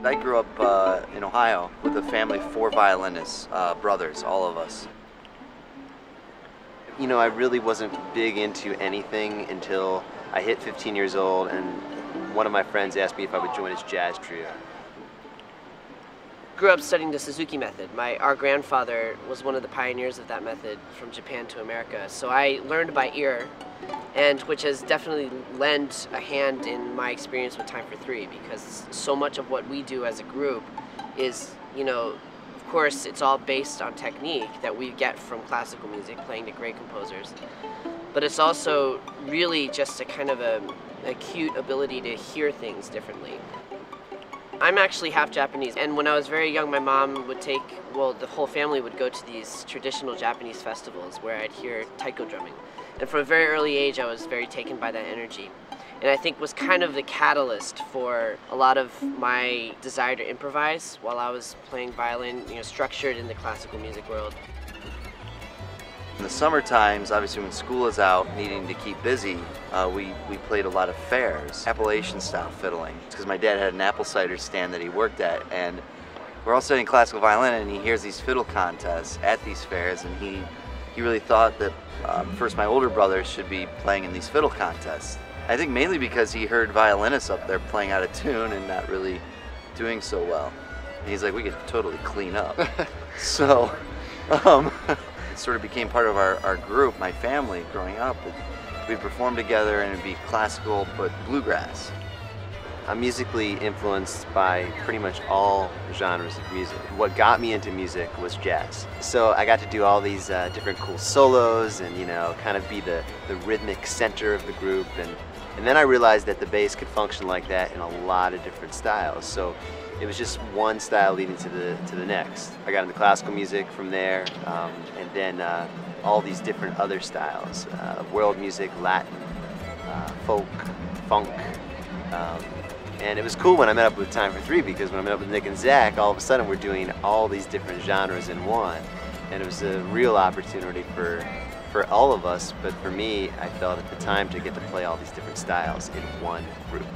I grew up in Ohio with a family of 4 violinists, brothers, all of us. You know, I really wasn't big into anything until I hit 15 years old, and one of my friends asked me if I would join his jazz trio. Grew up studying the Suzuki method. Our grandfather was one of the pioneers of that method from Japan to America. So I learned by ear, and which has definitely lent a hand in my experience with Time for Three, because so much of what we do as a group is, you know, of course it's all based on technique that we get from classical music, playing to great composers. But it's also really just a kind of an acute ability to hear things differently. I'm actually half Japanese, and when I was very young, my mom would the whole family would go to these traditional Japanese festivals where I'd hear taiko drumming. And from a very early age, I was very taken by that energy. And I think was kind of the catalyst for a lot of my desire to improvise while I was playing violin, you know, structured in the classical music world. In the summer times, obviously when school is out, needing to keep busy, we played a lot of fairs, Appalachian style fiddling. Because my dad had an apple cider stand that he worked at, and we're all studying classical violin, and he hears these fiddle contests at these fairs, and he really thought that first my older brother should be playing in these fiddle contests. I think mainly because he heard violinists up there playing out of tune and not really doing so well. And he's like, we could totally clean up. So, it sort of became part of our group, my family growing up. We'd perform together and it'd be classical but bluegrass. I'm musically influenced by pretty much all genres of music. What got me into music was jazz. So I got to do all these different cool solos and, you know, kind of be the rhythmic center of the group. And then I realized that the bass could function like that in a lot of different styles. So it was just one style leading to the next. I got into classical music from there, and then all these different other styles, world music, Latin, folk, funk. And it was cool when I met up with Time for Three, because when I met up with Nick and Zach, all of a sudden we're doing all these different genres in one. And it was a real opportunity for all of us, but for me, I felt at the time to get to play all these different styles in one group.